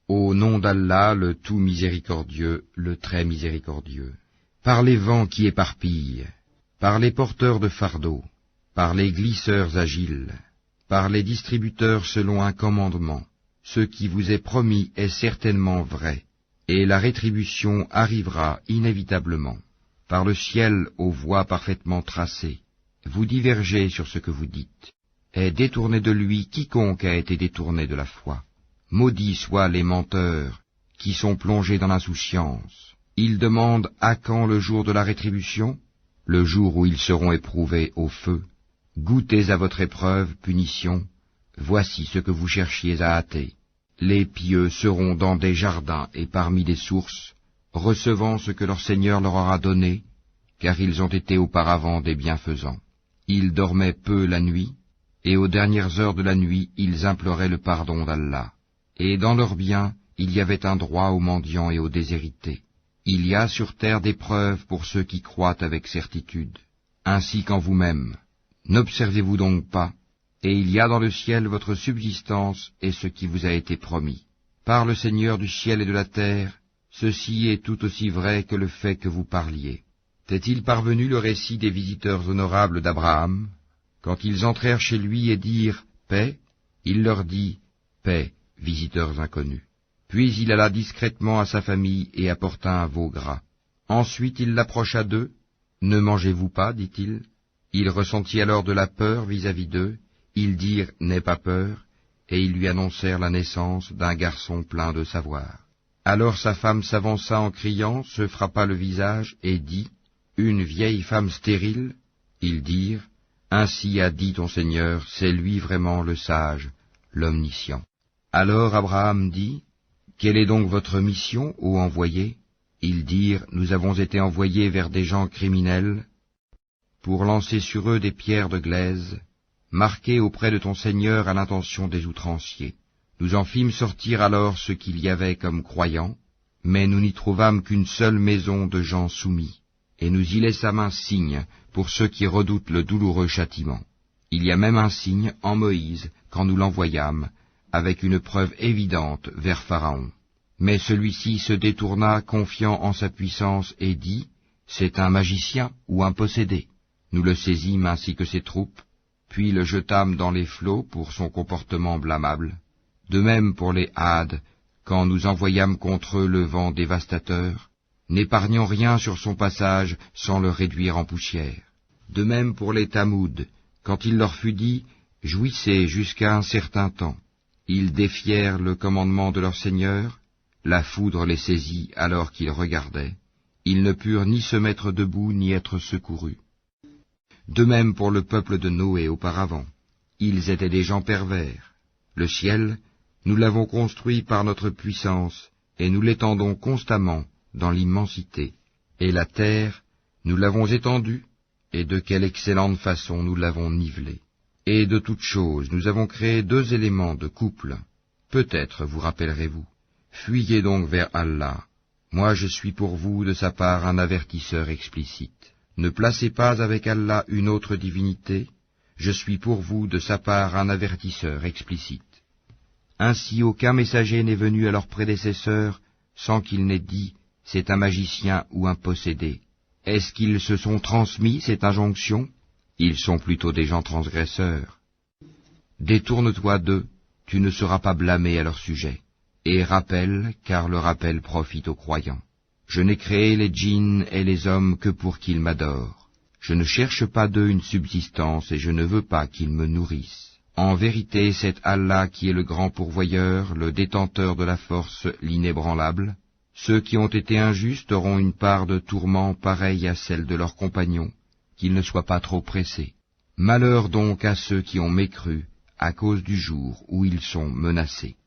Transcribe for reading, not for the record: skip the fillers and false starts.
Au nom d'Allah, le tout miséricordieux, le très miséricordieux. Par les vents qui éparpillent, par les porteurs de fardeaux, par les glisseurs agiles, par les distributeurs selon un commandement, ce qui vous est promis est certainement vrai, et la rétribution arrivera inévitablement. Par le ciel aux voies parfaitement tracées, vous divergez sur ce que vous dites. Est détourné de lui quiconque a été détourné de la foi. Maudits soient les menteurs, qui sont plongés dans l'insouciance. Ils demandent à quand le jour de la rétribution, le jour où ils seront éprouvés au feu. Goûtez à votre épreuve, punition, voici ce que vous cherchiez à hâter. Les pieux seront dans des jardins et parmi des sources, recevant ce que leur Seigneur leur aura donné, car ils ont été auparavant des bienfaisants. Ils dormaient peu la nuit, et aux dernières heures de la nuit, ils imploraient le pardon d'Allah. Et dans leurs biens, il y avait un droit aux mendiants et aux déshérités. Il y a sur terre des preuves pour ceux qui croient avec certitude, ainsi qu'en vous-même. N'observez-vous donc pas, et il y a dans le ciel votre subsistance et ce qui vous a été promis. Par le Seigneur du ciel et de la terre, ceci est tout aussi vrai que le fait que vous parliez. T'est-il parvenu le récit des visiteurs honorables d'Abraham? Quand ils entrèrent chez lui et dirent « Paix », il leur dit « Paix, visiteurs inconnus ». Puis il alla discrètement à sa famille et apporta un veau gras. Ensuite il l'approcha d'eux. « Ne mangez-vous pas, dit-il. » Il ressentit alors de la peur vis-à-vis d'eux. Ils dirent « N'aie pas peur », et ils lui annoncèrent la naissance d'un garçon plein de savoir. Alors sa femme s'avança en criant, se frappa le visage et dit « Une vieille femme stérile ?» Ils dirent « Ainsi a dit ton Seigneur, c'est lui vraiment le sage, l'omniscient. » Alors Abraham dit « Quelle est donc votre mission, ô envoyé ?» Ils dirent « Nous avons été envoyés vers des gens criminels pour lancer sur eux des pierres de glaise, marquées auprès de ton Seigneur à l'intention des outranciers. Nous en fîmes sortir alors ce qu'il y avait comme croyants, mais nous n'y trouvâmes qu'une seule maison de gens soumis, et nous y laissâmes un signe pour ceux qui redoutent le douloureux châtiment. Il y a même un signe en Moïse quand nous l'envoyâmes, avec une preuve évidente vers Pharaon. Mais celui-ci se détourna, confiant en sa puissance, et dit « C'est un magicien ou un possédé. » Nous le saisîmes ainsi que ses troupes, puis le jetâmes dans les flots pour son comportement blâmable. De même pour les Hades, quand nous envoyâmes contre eux le vent dévastateur, n'épargnant rien sur son passage sans le réduire en poussière. De même pour les Tamoud, quand il leur fut dit « Jouissez jusqu'à un certain temps », ils défièrent le commandement de leur Seigneur, la foudre les saisit alors qu'ils regardaient, ils ne purent ni se mettre debout ni être secourus. De même pour le peuple de Noé auparavant, ils étaient des gens pervers. Le ciel, nous l'avons construit par notre puissance, et nous l'étendons constamment dans l'immensité. Et la terre, nous l'avons étendue, et de quelle excellente façon nous l'avons nivelée. Et de toutes choses, nous avons créé 2 éléments de couple. Peut-être vous rappellerez-vous. Fuyez donc vers Allah. Moi je suis pour vous de sa part un avertisseur explicite. Ne placez pas avec Allah une autre divinité, je suis pour vous de sa part un avertisseur explicite. Ainsi aucun messager n'est venu à leurs prédécesseurs sans qu'il n'ait dit « c'est un magicien ou un possédé ». Est-ce qu'ils se sont transmis cette injonction? Ils sont plutôt des gens transgresseurs. Détourne-toi d'eux, tu ne seras pas blâmé à leur sujet. Et rappelle, car le rappel profite aux croyants. Je n'ai créé les djinns et les hommes que pour qu'ils m'adorent. Je ne cherche pas d'eux une subsistance et je ne veux pas qu'ils me nourrissent. En vérité, c'est Allah qui est le grand pourvoyeur, le détenteur de la force, l'inébranlable. Ceux qui ont été injustes auront une part de tourment pareille à celle de leurs compagnons, qu'ils ne soient pas trop pressés. Malheur donc à ceux qui ont mécru à cause du jour où ils sont menacés.